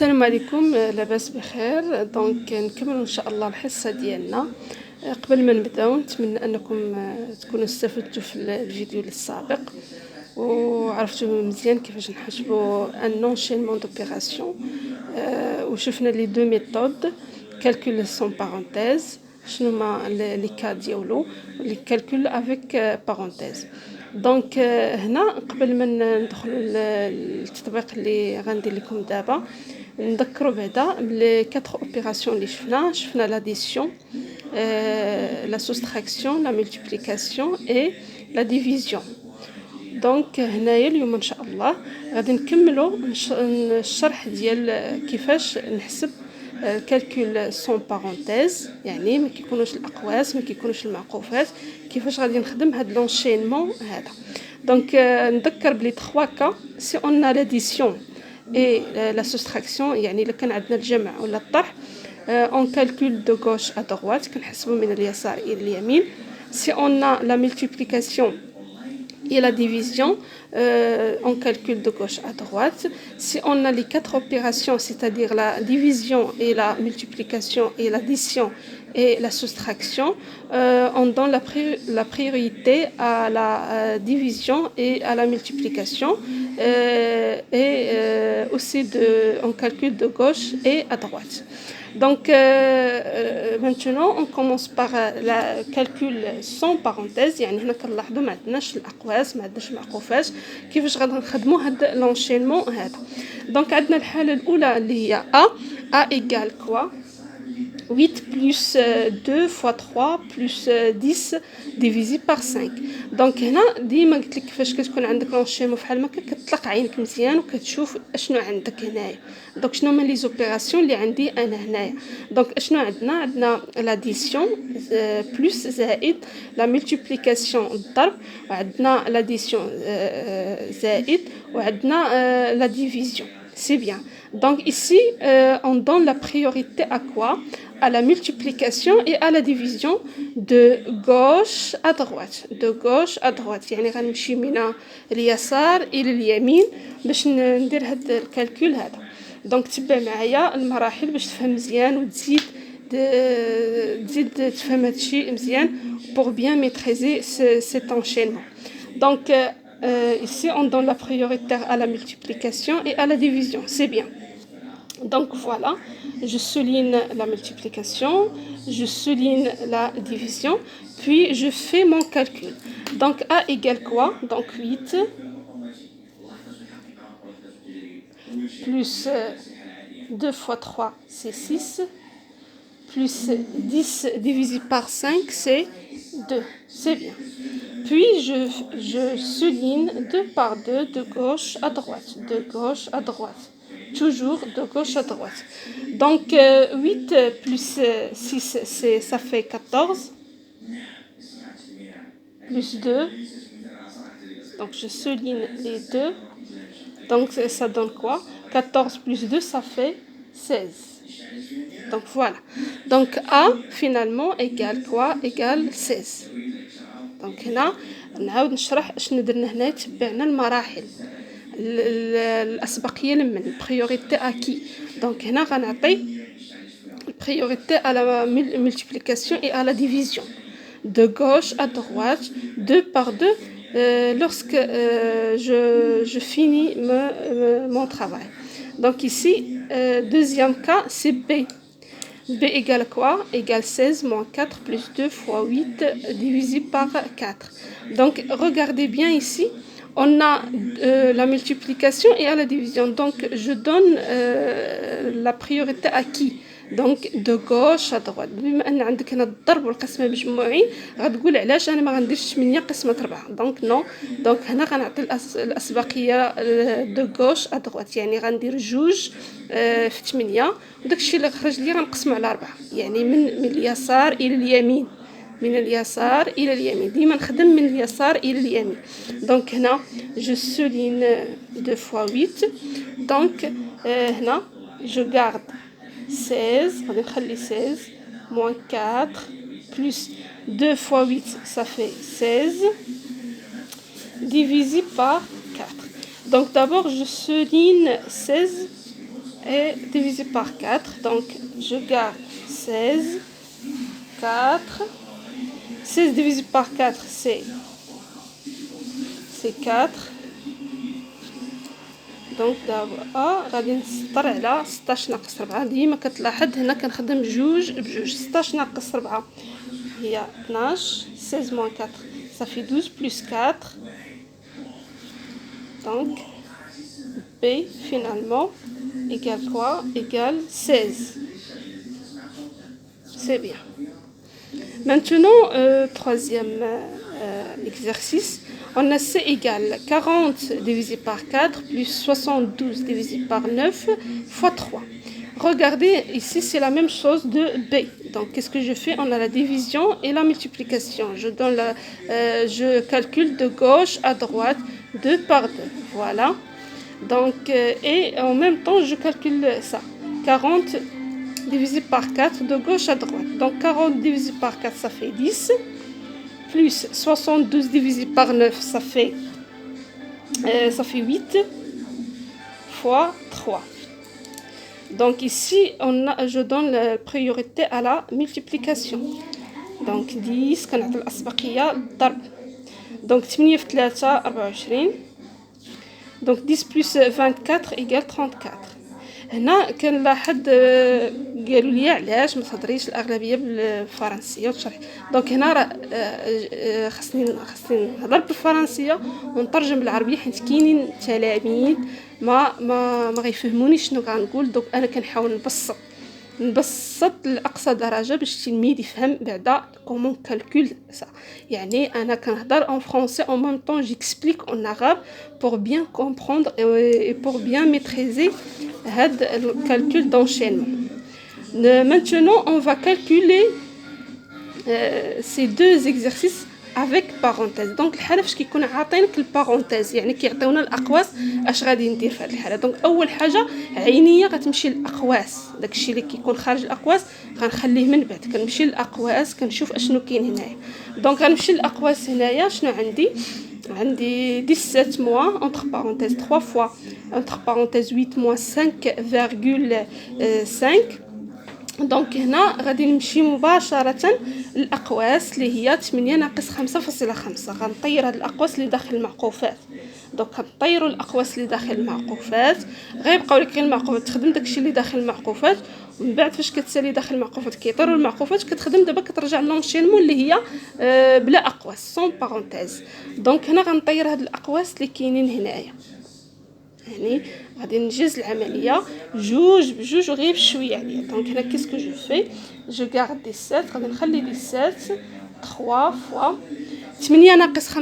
السلام عليكم. لاباس بخير. دونك نكملوا ان شاء الله الحصه ديالنا. قبل ما نبداو نتمنى انكم تكونوا استفدتوا في الفيديو السابق وعرفتوا مزيان كيفاش نحسبوا ان انشينمون دوبيراسيون، وشفنا لي دو ميثود كالكول سون بارونتيز شنو هما لي كا ديالو لي كالكول افيك بارونتيز. دونك هنا قبل ما ندخلوا للتطبيق اللي غندير لكم دابا نذكروا بعدا بلي 4 اوبيراسيون اللي شفنا لاديسيون، لا سوستراكسيون، لا مولتيبليكاسيون اي لا ديفيزيون. دونك هنايا اليوم ان شاء الله غادي نكملوا الشرح ديال كيفاش نحسب كالكول سون بارونتيز، يعني ما كيكونوش الاقواس ما كيكونوش المعقوفات، كيفاش غادي نخدم هاد لونشينمون هذا. دونك نذكر بلي 3 كا سي اون لاديسيون et la soustraction، يعني إلا كان عندنا الجمع ولا الطرح on calcule de gauche à droite كنحسبوا من اليسار إلى اليمين. si on a la multiplication et la division on calcule de gauche à droite. si on a les 4 opérations, c'est-à-dire la division et la multiplication et l'addition et la soustraction, on donne la priorité à la division et à la multiplication, et aussi on calcule de gauche et à droite. Donc maintenant on commence par la calcul sans parenthèse. يعني هنا كنلاحظوا ما عندناش الاقواس ما عندناش المعقوفات، كيفاش غادي نخدموا هذا لونشينمون هذا. دونك عندنا الحاله الاولى اللي هي a égale quoi 8 plus 2 fois 3 plus 10 divisé par 5. دونك هنا ديما قلت لك كيفاش كتكون عندك لونشينمون فحال ما كتطلق عينك مزيان وكتشوف اشنو عندك هنايا. دونك شنو هما لي زوبيراسيون اللي عندي انا هنايا. دونك اشنو عندنا لاديسيون بلس زائد، لا مولتيبليكاسيون الضرب، وعندنا لاديسيون زائد، وعندنا la division. C'est bien. Donc ici, on donne la priorité à quoi? À la multiplication et à la division de gauche à droite. De gauche à droite. يعني غنمشي من اليسار إلى اليمين باش ندير هذا الكالكول هذا. دونك تبع معايا المراحل باش تفهم مزيان وتزيد تفهم هذا الشيء مزيان pour bien maîtriser cet enchaînement. Donc ici on donne la priorité à la multiplication et à la division. C'est bien. Donc voilà, je souligne la multiplication, je souligne la division, puis je fais mon calcul. Donc A égale quoi? Donc 8 plus 2 fois 3 c'est 6, plus 10 divisé par 5 c'est 2. C'est bien. Puis je souligne 2 par 2 de gauche à droite, de gauche à droite. Toujours de gauche à droite. Donc 8 plus 6 ça fait 14, plus 2, donc je souligne les 2, donc ça donne quoi? 14 plus 2 ça fait 16. Donc voilà. Donc A finalement égale quoi? Égale 16. دونك هنا نعاود نشرح شنو درنا هنا. تبعنا المراحل الاسبقيه لمن بريوريتي اكي. دونك هنا غنعطي priorité à la multiplication et à la division de gauche à droite, 2 par 2, lorsque je finis mon travail. Donc ici deuxième cas c'est B. B égale quoi? Égale 16 moins 4 plus 2 fois 8 divisé par 4. Donc regardez bien ici, on a la multiplication et à la division. Donc je donne la priorité à qui? Donc de gauche à droite. بما ان عندك هنا الضرب والقسمه مجموعين غتقول علاش انا ما غنديرش 8 قسمه 4. دونك نو. دونك هنا غنعطي الاسبقيه دو غوش ا دروات، يعني غندير جوج في 8 وداك الشيء اللي خرج لي غنقسمو على 4، يعني من اليسار الى اليمين، من اليسار الى اليمين. ديما نخدم من اليسار الى اليمين. دونك هنا je souligne 2 fois 8. دونك هنا je garde 16, غادي نخلي 16 moins 4 plus 2 fois 8 ça fait 16 divisé par 4. Donc d'abord je souligne 16 est divisé par 4, donc je garde 16, 4, 16 divisé par 4 c'est 4. دونك دابا غادي نسطر على 16 ناقص 4. ديما كتلاحظ هنا كنخدم بجوج بجوج. 16 ناقص 4 هي 12. 16 moins 4 ça fait 12 plus 4. Donc B finalement égale quoi? Égale 16. C'est bien. Maintenant, troisième exercice. On a C égale 40 divisé par 4 plus 72 divisé par 9 fois 3. Regardez, ici c'est la même chose de B. Donc qu'est-ce que je fais? On a la division et la multiplication. Je calcule de gauche à droite 2 par 2. Voilà. Donc, et en même temps je calcule ça. 40 divisé par 4 de gauche à droite. Donc 40 divisé par 4 ça fait 10. Plus 72 divisé par 9 ça fait 8 fois 3. Donc ici je donne la priorité à la multiplication. Donc 10 كنعطي الأسبقية للضرب. Donc 8 في 3 24. Donc 10 plus 24 égale 34. هنا كنلاحظ قالوا لي علاش ما تهضريش الاغلبيه بالفرنسيه وتشرحي. دونك هنا راه خاصني نهضر بالفرنسيه ونترجم بالعربيه حيت كاينين تلاميذ ما غيفهمونيش شنو غنقول. دونك انا كنحاول نبسط لاقصى درجه باش التلميذ يفهم بعدا كومون كالكول سا. يعني انا كنهضر en français en même temps j'explique en arabe pour bien comprendre et pour bien maîtriser هاد le calcul d'enchaînement. Maintenant on va calculer ces deux exercices avec parenthèse. دونك الحاله فاش كيكون عاطينك البارونتيز يعني كيعطيونا الاقواس اش غادي ندير في هذه الحاله. دونك اول حاجه عينيه غتمشي للاقواس. داكشي اللي كيكون خارج الاقواس غنخليه من بعد. كنمشي للاقواس كنشوف اشنو كاين هنايا. دونك غنمشي للاقواس هنايا شنو عندي 17 mois entre parenthèses 3 fois entre parenthèses 8 moins 5,5. دونك هنا غادي نمشي مباشره للاقواس اللي هي 8 ناقص 5.5. غنطير هاد الاقواس اللي داخل المعقوفات. دونك كنطيروا الاقواس اللي داخل المعقوفات غيبقاو لك غير المعقوفات. تخدم داكشي اللي داخل المعقوفات ومن بعد فاش كتسالي داخل المعقوفات كيطيروا المعقوفات كتخدم دابا كترجع لونشينمون اللي هي بلا اقواس سون بارونتيز. دونك هنا غنطير هاد الاقواس اللي كاينين هنايا. يعني غادي ننجز العمليه جوج بجوج وغير بشويه عليا. دونك هنا كيسكو جو في جو غارد 17 غادي نخلي 17 3 فوا 8 ناقص 5.5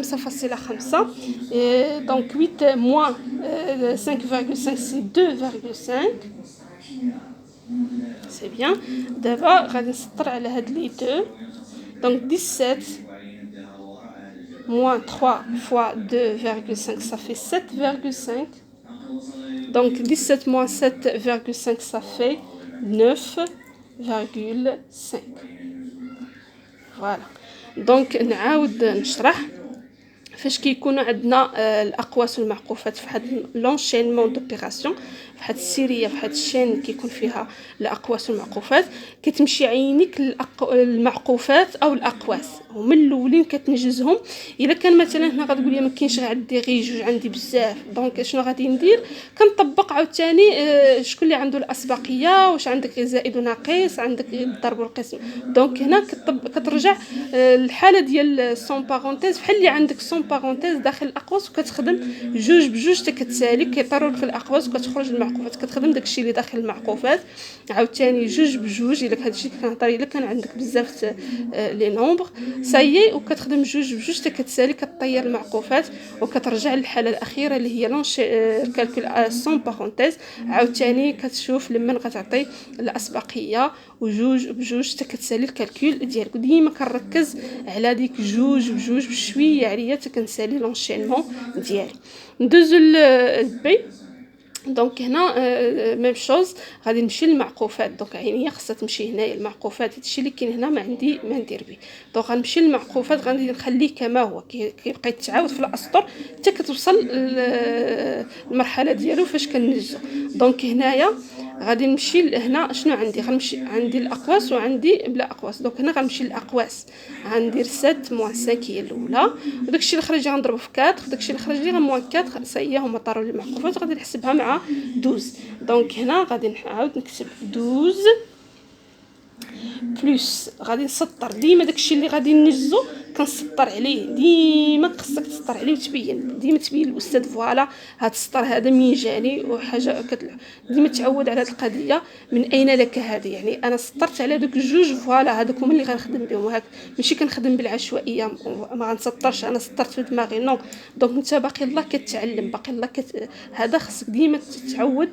دونك 8 موان 5,5 سي 2,5 سي بيان. دابا غادي نسطر على هاد لي 2. دونك 17 moins 3 fois 2,5 ça fait 7,5. Donc 17 moins 7,5 ça fait 9,5. Voilà. Donc نعاود نشرح فاش كيكونوا عندنا الاقواس والمعقوفات في هاد لونشينمون دوبيراسيون في هاد السيريه في هاد الشين كيكون فيها الاقواس والمعقوفات كتمشي عينيك المعقوفات او الاقواس ومن الاولين كتنجزهم. الا كان مثلا هنا غتقول لي ما كاينش عندي غير جوج عندي بزاف دونك شنو غادي ندير كنطبق عاوتاني شكون اللي عنده الاسبقيه واش عندك غير زائد وناقص عندك غير الضرب والقسم. دونك هنا كترجع الحاله ديال سون بارونتيز بحال اللي عندك سون بارونتيز داخل الاقواس وكتخدم جوج بجوج حتى كتسالي كيطيروا لك الاقواس وكتخرج المعقوفات كتخدم داكشي اللي داخل المعقوفات عاوتاني جوج بجوج. الا هادشي كنهضر الا كان عندك بزاف لي نومبر سايي وكتخدم جوج بجوج حتى كتسالي كطير المعقوفات وكترجع للحاله الاخيره اللي هي الكالكول سون بارونتيز. عاوتاني كتشوف لمن غتعطي الاسبقيه وجوج بجوج حتى كتسالي الكالكول ديالك. ديما كنركز على ديك جوج بجوج بشويه عليا حتى كنسالي لونشينمون ديالي. ندوزو للبي. دونك هنا ميم شوز غادي نمشي للمعقوفات. دونك عينيا خاصها تمشي هنايا المعقوفات هادشي اللي كاين هنا ما ندير به. دونك غنمشي للمعقوفات غادي نخليه كما هو كيبقى يتعاود في الاسطر حتى كتوصل للمرحله ديالو فاش كننجزو. دونك هنايا غادي نمشي لهنا. شنو عندي؟ غنمشي عندي الاقواس وعندي بلا اقواس. دونك هنا غنمشي للاقواس، غندير 7 موان 5 هي الاولى، وداكشي اللي خرج لي غنضربو في 4، وداكشي اللي خرج لي غنموان 4 ساهي هما طاروا لي معقوفات، غادي نحسبها مع 12. دونك هنا غادي نعاود نكتب 12 بلس، غادي نسطر ديما داكشي اللي غادي نجزو كنسطر عليه، ديما خصك تسطر عليه وتبين، ديما تبين الاستاذ فوالا هاد السطر هذا من جاني وحاجه ديما تعود على هاد القضيه. من اين لك هذا؟ يعني انا سطرت على دوك الجوج فوالا، هذوك هما اللي غنخدم بهم، وهاك ماشي كنخدم بالعشوائيه، ما غنسطرش انا سطرت في دماغي نو. دونك انت باقي الله كتعلم، باقي الله هذا خصك ديما تعود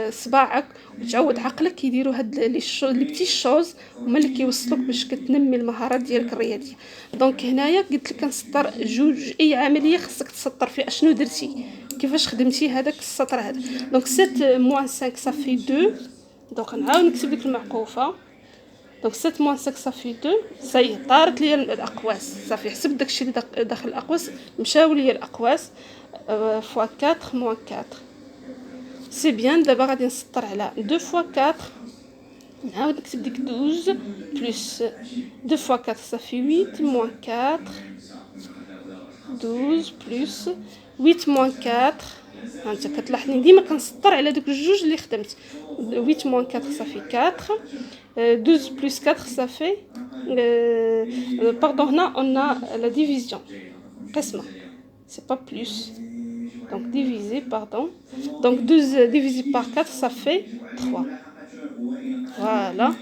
صباعك وتعود عقلك يديروا هاد لي بتي شوز هما اللي كيوصلوك باش كتنمي المهارات ديالك الرياضيه. دونك هنايا قلت لك كنسطر جوج، اي عمليه خصك تسطر فيها اشنو درتي، كيفاش خدمتي هذاك السطر هذا. دونك 7 موان 5 صافي 2. دونك نعاود نكتب لك المعقوفه. دونك 7 موان 5 صافي 2. صاي طارت ليا الاقواس، صافي حسب داكشي اللي داخل الاقواس مشاو ليا الاقواس فوا 4 موان 4 سي بيان. دابا غادي نسطر على 2 فوا 4، نعاود نكتب ديك 12 بلس 2 فوا 4 صافي 8 موان 4، 12 بلس 8 موان 4. هانت كتلاحظني ديما كنسطر على دوك الجوج اللي خدمت. 8 موان 4 صافي 4، 12 بلس 4 صافي باردون. هنا on a la division قسمه، c'est pas plus. Donc divisé, pardon. Donc 12 divisé par 4, ça fait 3. Voilà.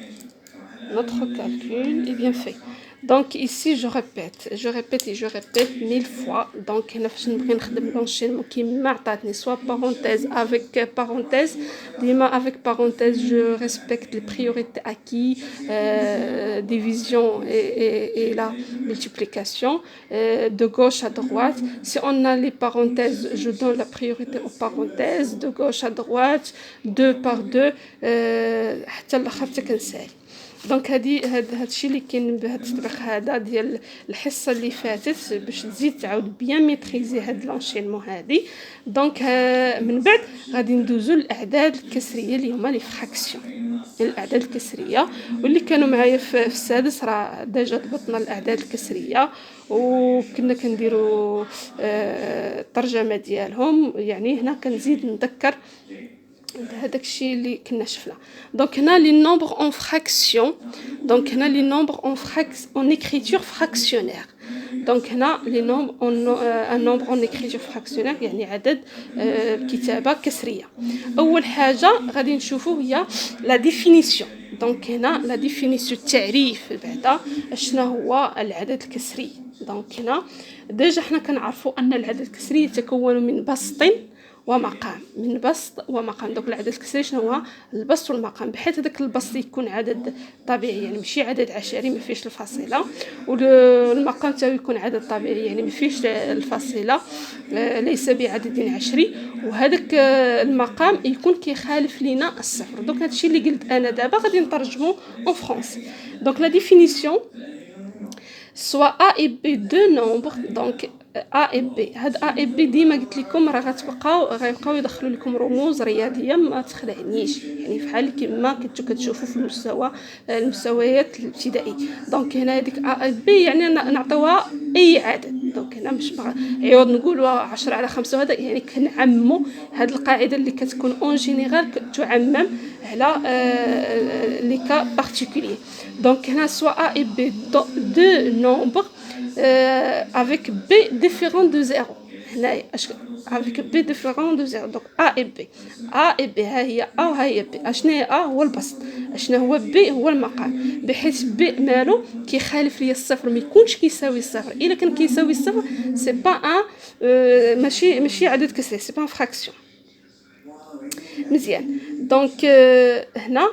Notre calcul est bien fait. Donc ici je répète et je répète 1000 fois. Donc هنا فاش نبغي نخدم l'enchaînement كيما عطاتني soit parenthèse avec parenthèse. ديما avec parenthèse je respecte les priorités acquis, division et la multiplication, de gauche à droite. Si on a les parenthèses, je donne la priorité aux parenthèses de gauche à droite, 2 par 2 حتى الاخر حتى كنسالي. دونك هادشي اللي كاين بهذا التطبيق هذا ديال الحصه اللي فاتت باش تزيد تعاود بيان ميتريزي هاد لونشينمون هادي. دونك من بعد غادي ندوزو للاعداد الكسريه اللي هما لي فراكسيون، الاعداد الكسريه. واللي كانوا معايا في السادس راه ديجا ضبطنا الاعداد الكسريه وكنا كنديروا الترجمه ديالهم. يعني هنا كنزيد نذكر هذاك الشيء اللي كنا شفنا. دونك هنا لي نومبر اون فراكسيون. دونك هنا لي نومبر اون écriture fractionnaire. دونك هنا لي نومبر ان نومبر اون écriture fractionnaire يعني عدد كتابه كسريه. اول حاجه غادي نشوفوا هي لا ديفينيسيون. دونك هنا لا ديفينيسيون التعريف بعدا شنو هو العدد الكسري. دونك هنا ديجا حنا كنعرفوا ان العدد الكسري يتكون من بسط ومقام، من بسط ومقام. دونك العدد الكسري شنو هو؟ البسط والمقام، بحيث هذاك البسط يكون عدد طبيعي يعني ماشي عدد عشري ما فيش الفاصله، والمقام تاعو يكون عدد طبيعي يعني ما فيش الفاصله، ليس بعدد عشري، وهذاك المقام يكون كيخالف لينا الصفر. دونك هادشي اللي قلت انا دابا غادي نترجمو اون فرونسي. دونك لا ديفينيسيون soit A et B deux nombres. Donc A et B. هاد A et B ديما قلت لكم راه غيبقاو يدخلوا لكم رموز رياضيه ما تخدعنيش، يعني فحال كما كنتو كتشوفوا في المستويات الابتدائيه. دونك هنا هذيك A et B يعني نعطيوها اي عدد. دونك هنا باش عوض نقولوا 10 على 5 وهذا يعني كنعمموا هاد القاعده اللي كتكون اون جينيرال تعمم على لي كا بارتيكولير. دونك هنا soit A et B deux nombres avec B différent de 0. هنا avec B différent de 0. donc A et B. A et B ها هي A وها هي B. اشنا هي A هو البسط، اشنا هو B هو المقام، بحيث B مالو كيخالف ليا الصفر، ما يكونش كيساوي الصفر. الا كان كيساوي الصفر سي با ان ماشي عدد كسري، سي با فراكسيون. مزيان. دونك هنا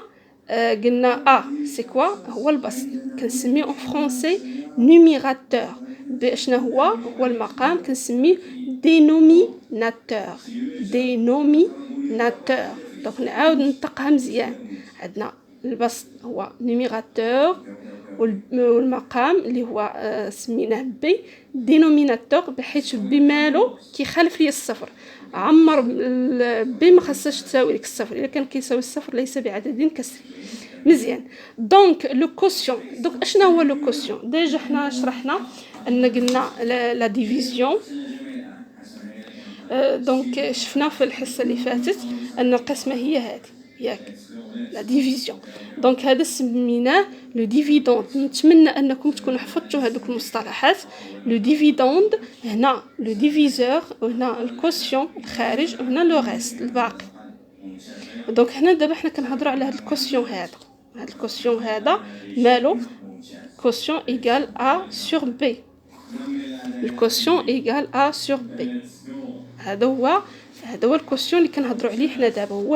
قلنا A سي كوا هو البسط، كنسميه اون فرونسي نوميراتور. شنو هو المقام كنسميه دينوميناتور. دونك نعاود نطقها مزيان. عندنا البسط هو نيميراتور والمقام اللي هو سميناه بي دينوميناتور، بحيث بي مالو كيخالف لي الصفر. عمر بي ما خاصهاش تساوي لك الصفر، الا كان كيساوي الصفر ليس بعدد كسري. مزيان. دونك لو كوسيون، دونك اشنا هو لو كوسيون؟ ديجا حنا شرحنا ان قلنا لا ديفيزيون. دونك شفنا في الحصه اللي فاتت ان القسمه هي هذه ياك، لا ديفيزيون. دونك هذا سميناه لو ديفيدوند. نتمنى انكم تكونوا حفظتوا هذوك المصطلحات. لو ديفيدوند هنا لو ديفيزور، وهنا الكوسيون الخارج، وهنا لو ريست الباقي. دونك هنا دابا حنا كنهضروا على هذا الكوسيون هذا. هذا الكوسيون هذا مالو كوسيون ايغال ا سور بي. الكوسيون ايغال ا سور بي. هذا هو الكوسيون اللي كنهضروا عليه حنا دابا، هو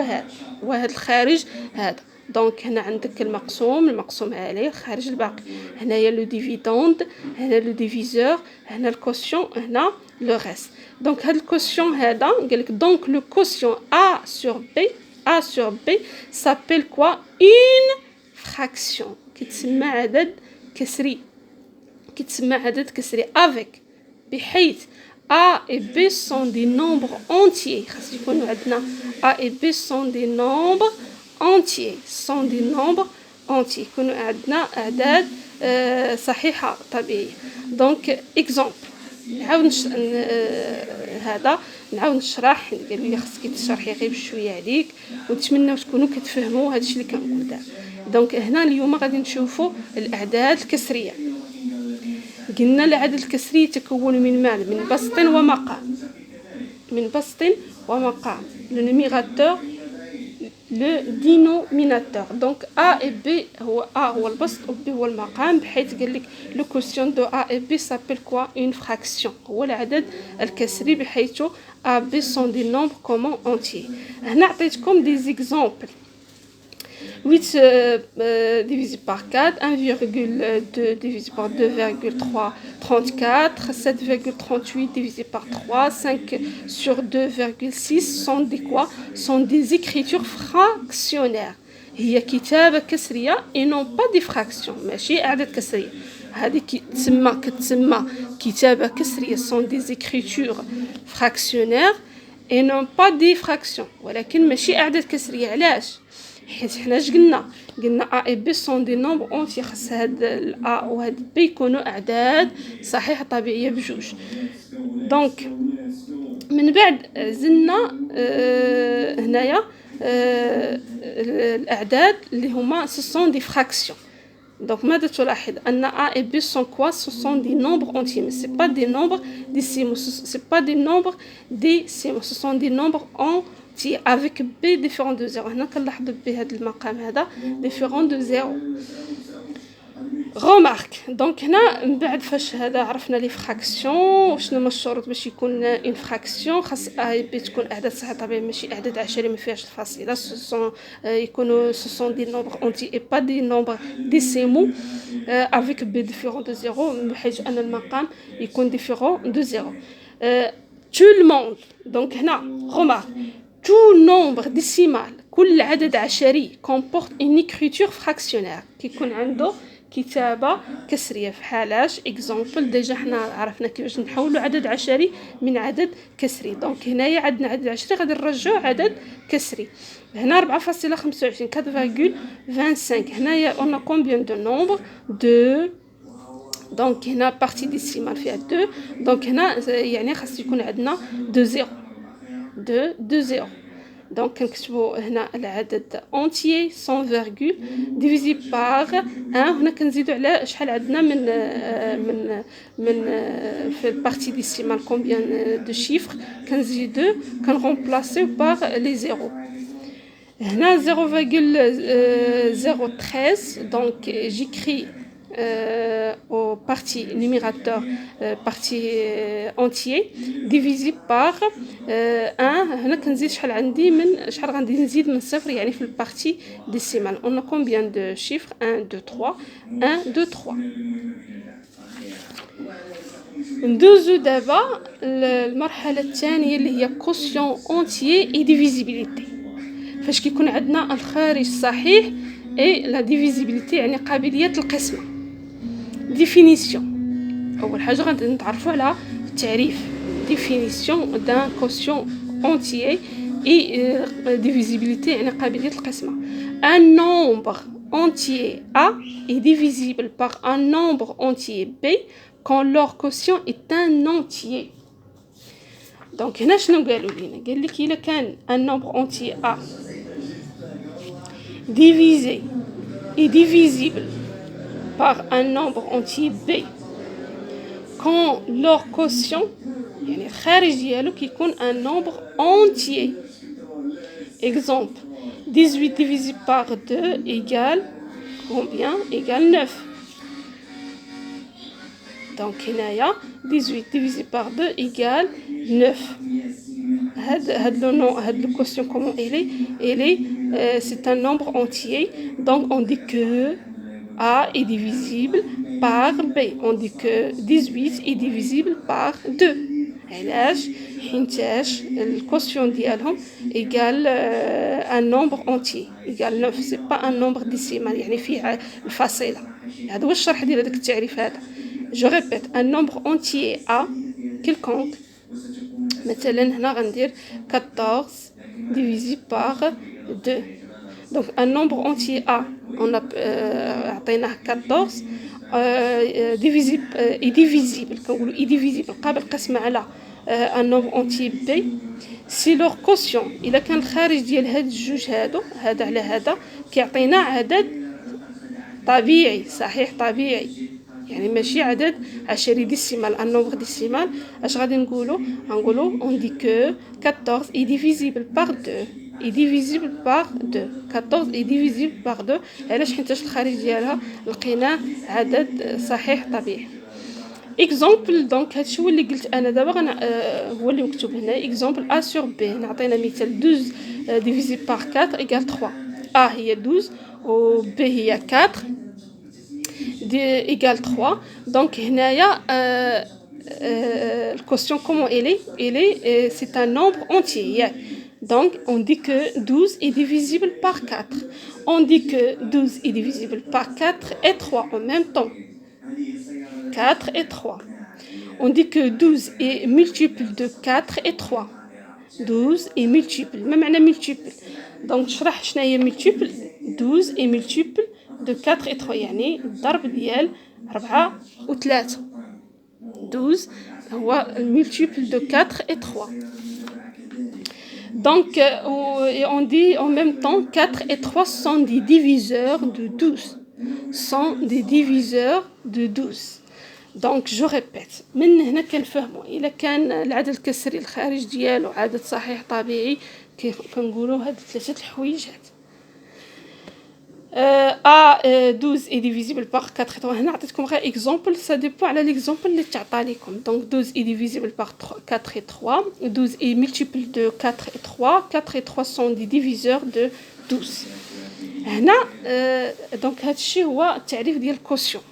هذا الخارج هذا. دونك هنا عندك المقسوم عليه، الخارج الباقي. هنايا لو ديفيدوند، هنا لو ديفيزور، هنا الكوسيون، هنا لو ريست. دونك هذا الكوسيون هذا قالك دونك لو كوسيون ا سور بي s'appelle quoi؟ une fraction. كيتسمى عدد كسري avec، بحيث A et B sont des nombres entiers. خاص يكونوا عندنا A et B sont des nombres entiers. يكونوا عندنا أعداد صحيحة طبيعية. دونك اكزامبل، نعاود نشرح. قالوا لي خاصك تشرحي غير بشويه عليك، ونتمنى تكونوا كتفهموا هادشي اللي كنقول دابا. دونك هنا اليوم غادي نشوفوا الاعداد الكسريه. قلنا العدد الكسري يتكون من بسط ومقام. لو نيميراتور لو دينوميناتور. دونك A et B هو A هو البسط و B هو المقام، بحيث قال لك لو كوسيون دو A et B s'appelle quoi؟ une fraction. هو العدد الكسري، بحيث A B sont des nombres communs entiers. هنا عطيتكم دي زيكزامبل. 8 divisé par 4, 1,2 divisé par 2,34, 7,38 divisé par 3, 5 sur 2,6 sont des quoi? Sont des écritures fractionnaires. هي كتابة كسرية et non pas des fractions. ماشي أعداد كسرية. هذه كتسمى كتابة كسرية sont des écritures fractionnaires et non pas des fractions. ولكن ماشي أعداد كسرية. علاش؟ حيت حنا قلنا A et B sont des nombres entiers. خاص هاد A وهاد B يكونوا أعداد صحيحة طبيعية بجوج. دونك من بعد زلنا هنايا الأعداد اللي هما ce sont des fractions. Donc ماذا تلاحظ أن A et B sont quoi? Ce sont des nombres entiers, mais c'est pas des nombres décimaux, c'est pas des nombres décimaux, ce sont des nombres entiers avec B différent de 0. هنا كنلاحظوا بهذا المقام هذا différent de 0. غومارك. دونك هنا من بعد فاش هذا عرفنا لي فراكسيون وشنو هما الشروط باش يكون اون فراكسيون. خاص A et B تكون اعداد صحيحه طبيعيه، ماشي اعداد عشري ما فيهاش الفاصله. يكونوا ce sont des nombres entiers et pas des nombres décimaux avec B différent de 0، بحيث ان المقام يكون différent de 0. tout le monde. دونك هنا غومارك tout nombre décimal، كل عدد عشري comporte une écriture fractionnaire، كيكون عنده كتابة كسرية. في حالاش اكزامبل ديجا حنا عرفنا كيفاش نحولوا عدد عشري من عدد كسري. دونك هنايا عندنا عدد عشري غادي نرجعوا عدد كسري. هنا 4.25 4,25. هنايا on a combien de nombres؟ 2. دونك هنا بارتي ديسيمال فيها 2. دونك هنا يعني خاص يكون عندنا 2 0. دونك كنكتبوا هنا العدد اونتيي sans virgule divisé par 1. هنا كنزيدوا على شحال عندنا من في البارتي ديسيمال combien de chiffres كنزيدوا كنغومبلاسيو par لي زيرو. هنا 0,013. دونك جيكري au partie numérateur partie entier divisé par 1. هنا كنزيد شحال عندي من شحال غادي نزيد من صفر يعني في البارتي ديسيمال. on a combien de chiffres؟ 1 2 3 1 2 3. ندوزو دابا المرحله الثانيه اللي هي quotient entier et divisibilité. فاش كيكون عندنا الخارج صحيح et la divisibilité يعني قابلية القسمة. définition أول حاجة غادي نتعرفوا على التعريف. définition d'un quotient entier et divisibilité يعني قابلية القسمة. un nombre entier A est divisible par un nombre entier B quand leur quotient est un entier. donc هنا شنو قالوا لنا؟ قال لك إلا كان un nombre entier A divisé est divisible par un nombre entier B quand leur quotient يعني الخارج ديالو كيكون un nombre entier. exemple 18 divisé par 2 égale combien? égale 9. donc هنايا 18 divisé par 2 égale 9. هاد le quotient comment il est c'est un nombre entier, donc on dit que A est divisible par B. On dit que 18 est divisible par 2. علاش؟ حينتاش le quotient ديالهم égale un nombre entier égale 9. c'est pas un nombre décimal يعني فيه الفاصلة. هذا هو الشرح ديال هذاك التعريف هذا. je répète un nombre entier A quelconque مثلا هنا غندير 14 divisé par 2. donc un nombre entier A on a عطيناه 14 est divisible كنقولوا est divisible قابل قسمة على un nombre entier B si leur quotient إلا كان الخارج ديال هاد الجوج هادو هذا على هذا كيعطينا عدد طبيعي صحيح طبيعي يعني ماشي عدد عشري ديسيمال ان نومبر ديسيمال. اش غادي نقولوا؟ غنقولوا on dit que 14 est divisible par 2 est divisible par 2. 14 est divisible par 2 علاش؟ حيتاش الخارج ديالها لقيناه عدد صحيح طبيعي. اكزامبل دونك هادشي هو اللي قلت انا دابا هو اللي مكتوب هنا. اكزامبل A sur B نعطينا مثال 12 divisé par 4 égale 3. A هي 12 و B هي 4 égale 3. donc هنايا le quotient comment il est c'est un nombre entier. donc on dit que 12 est divisible par 4. on dit que 12 est divisible par 4 et 3 en même temps. 4 et 3. on dit que 12 est multiple de 4 et 3. 12 est multiple ما معنى multiple؟ donc نشرح شنو هي multiple. 12 est multiple de 4 et 3 يعني الضرب ديال 4 و 3. 12 هو multiple de 4 et 3. donc on dit en même temps 4 et 3 sont des diviseurs de 12. sont des diviseurs de 12. donc je répète من هنا كنفهموا الا كان العدد الكسري الخارج ديالو عدد صحيح طبيعي كنقولوا هاد ثلاثه الحويجات. A 12 est divisible par 4 et 3. هنا عطيتكم غير exemple ça dépend على l'exemple اللي تعطى لكم. donc 12 est divisible par 4 et 3. 12 est multiple de 4 et 3. 4 et 3 sont des diviseurs de 12. هنا donc هادشي هو التعريف ديال الكوسيون.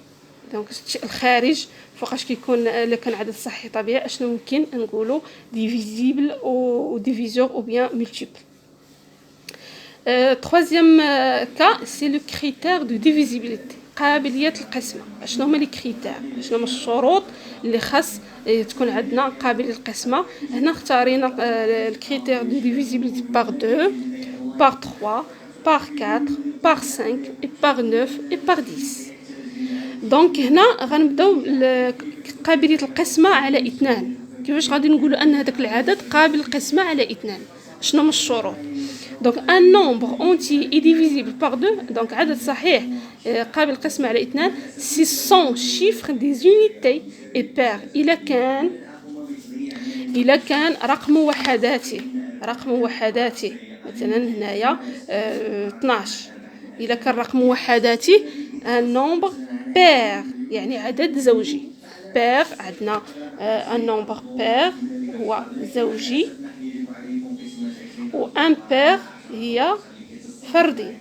donc الخارج فوقاش كيكون الا كان عدد صحيح طبيعي اشنو ممكن نقولوا divisible ou diviseur ou bien multiple. troisième cas c'est le critère de divisibilité قابلية القسمة. شنو هما لي كريتير؟ شنو هما الشروط اللي خاص تكون عندنا قابلية القسمة؟ هنا اختارينا الكريتير دو ديفيزيبيليتي par 2 par 3 par 4 par 5 et par 9 et par 10. donc هنا غنبداو قابلية القسمة على 2. كيفاش غادي نقولوا ان هذاك العدد قابل القسمة على 2؟ شنو هما الشروط؟ donc un nombre entier est divisible par 2. donc عدد صحيح قابل القسمة على 2 si son chiffre des unités est pair. إلا كان رقم وحداته مثلا هنايا 12. إلا كان رقم وحداته un nombre pair يعني عدد زوجي. pair عندنا un nombre pair هو زوجي و impair هي فردي.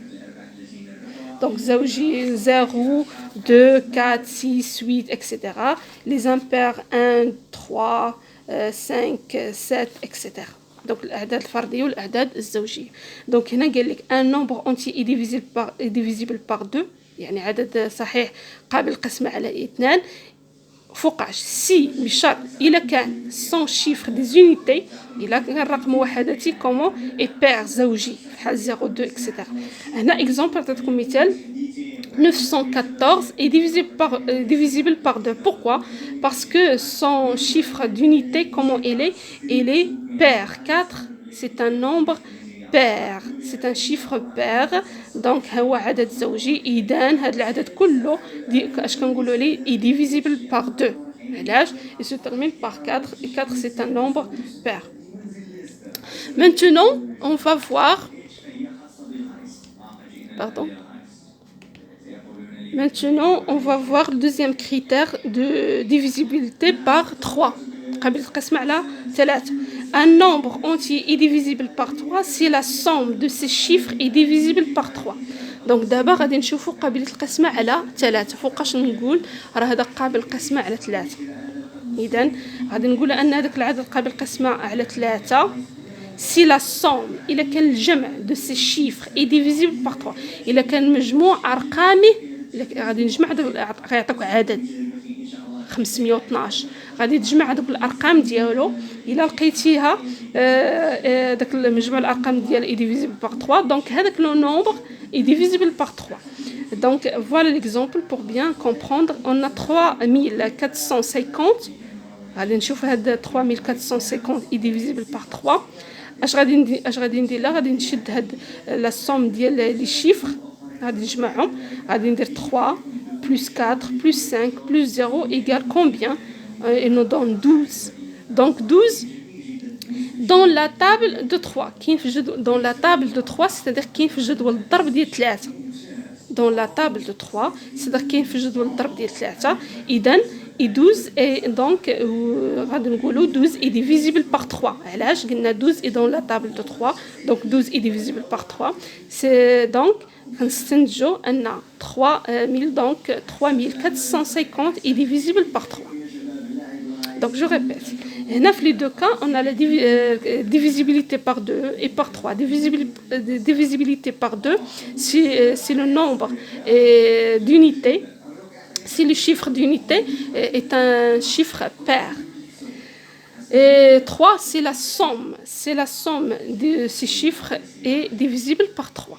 donc زوجي 0 2 4 6 8 etc. les impairs 1 3 5 7 etc. دونك الاعداد الفرديه والاعداد الزوجيه. دونك هنا قال لك ان نومبر اونتي اي ديفيزيبل بار 2، يعني عدد صحيح قابل القسمه على 2 فوقاش سي بشرط الا كان سون شيفر دي زونيتي، الا كان رقم وحداتي كومون اي بير زوجي بحال 0 2 اكسيتيرا. هنا اكزومبل عطيتكم مثال 914 est divisible par 2. Pourquoi? Parce que son chiffre d'unité, comment il est? Il est pair. 4, c'est un nombre pair. C'est un chiffre pair. Donc, هو عدد زوجي. إذن هذا العدد كله اش كنقولوا ليه est divisible par 2. علاش؟ Il se termine par 4. Et 4, c'est un nombre pair. Maintenant, on va voir... Pardon. Maintenant, on va voir le deuxième critère de divisibilité par 3. قابل القسمة على 3. Un nombre entier est divisible par 3 si la somme de ces chiffres est divisible par 3. Donc دابا غادي نشوفوا قابل القسمة على 3. فوقاش نقول راه هذا قابل القسمة على 3. إذن غادي نقول أن هذاك العدد قابل القسمة على 3 si la somme إلا كان الجمع de ces chiffres est divisible par 3. إلا كان مجموع أرقامه غادي نجمع غيعطيك عدد 512، غادي تجمع هذوك الارقام ديالو الا لقيتيها داك مجموع الارقام ديال اي ديفيزيبل باغ 3. دونك هذاك لو نومبر اي ديفيزيبل باغ 3. دونك فوالا ليكزامبل بور بيان كومبروندر. اون 3450. غادي نشوف هاد 3450 اي ديفيزيبل باغ 3. اش غادي ندير لا غادي نشد هاد لا سوم ديال لي شيفر، غادي نجمعهم، غادي ندير 3 plus 4 plus 5 plus 0 égale combien? Il nous donne 12. Donc 12 dans la table de 3. Dans la table de 3, c'est-à-dire qu'il في جدول الضرب ديال 3. Dans la table de 3, c'est-à-dire qu'il في جدول الضرب ديال 3. إذن 12 et donc غادي نقولوا 12 est divisible par 3. علاش قلنا 12 est dans la table de 3. Donc 12 est divisible par 3. C'est donc غنستنتجوا أن 3000 donc 3450 est divisible par 3. Donc je répète. Dans les deux cas, on a la divisibilité par 2 et par 3. Divisibilité par 2, c'est le nombre d'unités. Si le chiffre d'unité est un chiffre pair. Et 3, c'est la somme. C'est la somme de ces chiffres est divisible par 3.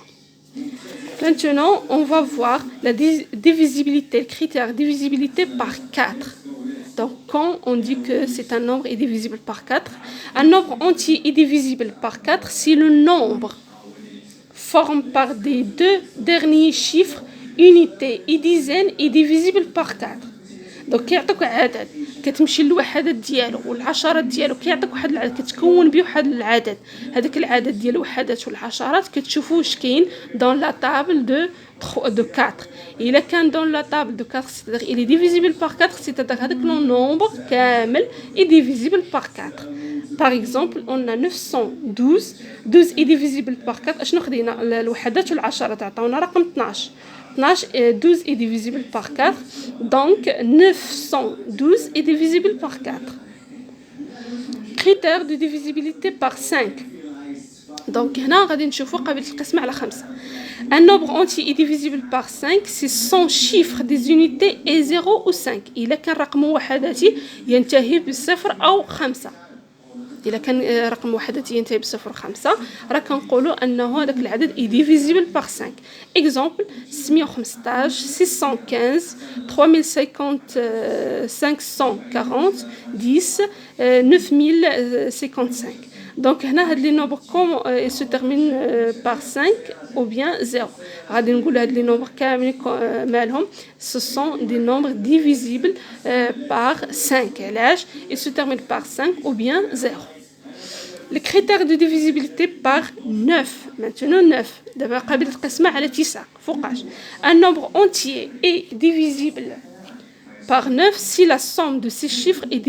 Maintenant, on va voir la divisibilité, le critère de divisibilité par 4. Donc, quand on dit que c'est un nombre est divisible par 4, un nombre entier est divisible par 4 si le nombre formé par des deux derniers chiffres, unité et dizaine, est divisible par 4. Donc, كيعطيك عدد كتمشي للوحدات ديالو والعشرات ديالو، كيعطيك واحد العدد كتكون به واحد العدد. هذاك العدد ديال الوحدات والعشرات كتشوفوا واش كاين dans la table de 4. إلا كان dans la table de 4 c'est-à-dire il est divisible par 4, c'est-à-dire هذاك le nombre كامل est divisible par 4. Par exemple, on a 912. 12 est divisible par 4. اشنو خدينا الوحدات والعشرات عطاونا رقم 12. 12 et 12 est divisible par 4. Donc 912 est divisible par 4. Critère de divisibilité par 5. Donc هنا غادي نشوفوا قابل القسمة على 5. Un nombre entier est divisible par 5 si son chiffre des unités est 0 ou 5. إلا كان رقم وحداتي ينتهي بالصفر أو 5. إلا كان رقم وحداتي ينتهي بصفر 5 راه كنقولوا أنه هذاك العدد est divisible par 5. Exemple 615 615 3050 540 10 9055. Donc هنا هاد لي نومبر كوم se termine par 5 ou bien 0. غادي نقول هاد لي نومبر كاملين مالهم ce sont des nombres divisibles par 5. علاش ils se terminent par 5 ou bien 0. Le critère de divisibilité par 9. Maintenant 9. دابا قابل القسمة على 9. فوقاش un nombre entier est divisible par 9 si la somme de ces chiffres est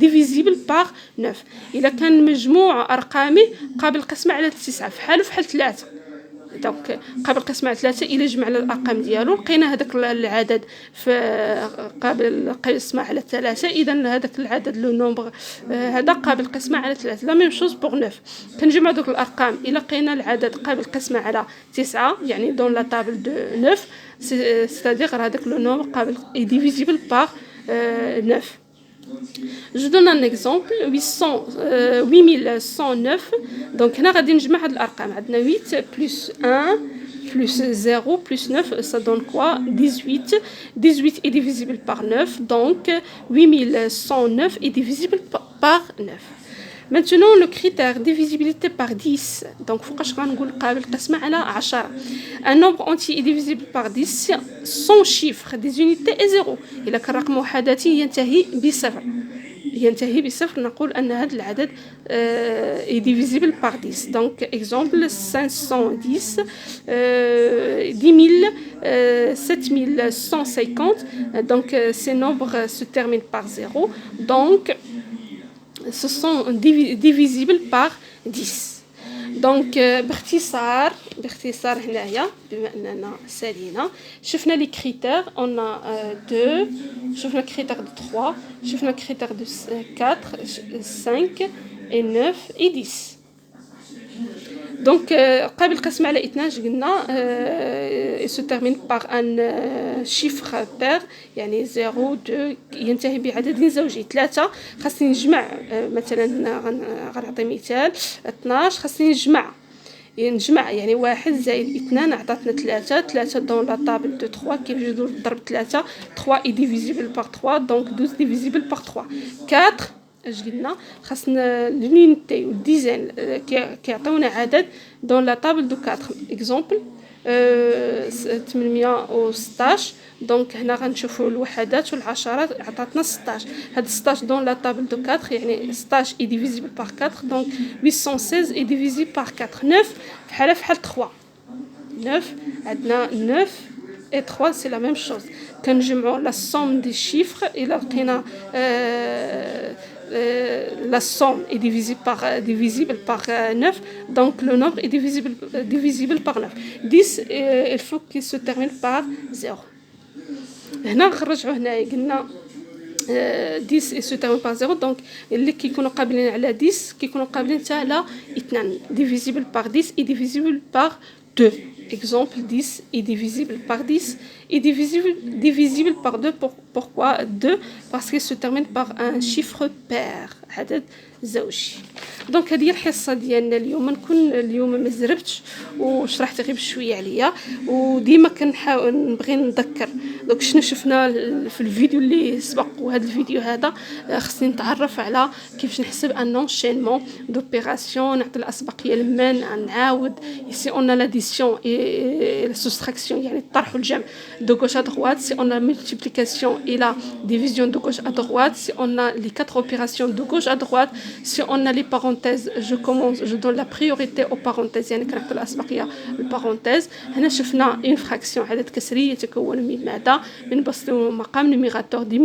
divisible par 9. إلا كان مجموع أرقامي قابل القسمة على 9 فحال 3. دونك قابل القسمة على 3 إلا جمعنا الأرقام ديالو لقينا هذاك العدد في قابل القسمة على 3، إذا هذاك العدد لو نومبر هذا قابل القسمة على 3. لا ميم شوز بوغ 9، كنجمع دوك الأرقام إلا لقينا العدد قابل القسمة على 9 يعني دون لا طابل دو 9 c'est-à-dire هذاك لو نومبر قابل est divisible par 9. Je donne un exemple 8109. donc هنا غادي نجمع هاد الارقام عندنا 8 plus 1 plus 0 plus 9 ça donne quoi 18 est divisible par 9 donc 8109 est divisible par 9. Maintenant le critère divisibilité par 10 donc فوقاش غنقول قابل القسمة على 10. un nombre entier est divisible par 10 son chiffre des unités est 0 إلا كان رقم وحداتي ينتهي بصفر نقول أن هذا العدد est divisible par 10. donc exemple 510 10 000 7150 donc ces nombres se terminent par 0 donc ce sont divisibles par 10. donc باختصار هنايا بما اننا سالينا شفنا لي كريتير on a 2 شفنا كريتير دو 3 شفنا كريتير دو 4 5 et 9 et 10. donc قابل القسمة على 12 قلنا il se termine par un chiffre pair يعني 0 2 ينتهي بعدد زوجي. 3 خاصني نجمع مثلا غنعطي مثال 12 خاصني نجمع يعني 1 زائد 2 عطاتنا 3 دون لا طابل دو 3 كيف يجوز ضرب 3 est divisible par 3 donc 12 divisible par 3. 4 اش قلنا خاصنا لونيتي والديزين كيعطيونا عدد دون لا طابل دو 4 اكزامبل 816 دونك هنا غنشوفوا الوحدات والعشرات عطاتنا 16 هاد 16 دون لا طابل دو 4 يعني 16 اي ديفيزيبل بار 4 دونك 816 اي ديفيزيبل بار 4. 9 بحال 3 9 عندنا 9 et 3 c'est la même chose. كنجمعوا la somme des chiffres إلا لقينا la somme est divisible par 9 donc le nombre est divisible par 9. 10 il faut qu'il se termine par 0. هنا نخرجوا هنايا قلنا 10 se termine par 0 donc اللي كيكونوا قابلين على 10 كيكونوا قابلين حتى على 2 divisible par 10 et divisible par 2. exemple 10 est divisible par 10 est divisible par 2. Pourquoi 2 parce qu'il se termine par un chiffre pair عدد زوجي. دونك هذه الحصه ديالنا اليوم نكون اليوم ما زربتش وشرحت غير بشويه عليا وديما كنحاول نبغي نذكر دونك شنو شفنا في الفيديو اللي سبق وهذا الفيديو هذا خصني نتعرف على كيفاش نحسب ان انشينمون دوبيراسيون نعطي الاسبقيه لمن نعاود سي اون لاديسيون اي سوستراكسيون يعني الطرح والجمع دو غوش ا droite si on a multiplication et la division de gauche à droite si on a les 4 opérations de gauche à droite si on a les parenthèses je donne la priorité aux parenthèses يعني كنعطي الاسبقيه البارونتيز. هنا شفنا une fraction عدد كسري يتكون من ماذا من بسط ومقام نيميراتور دي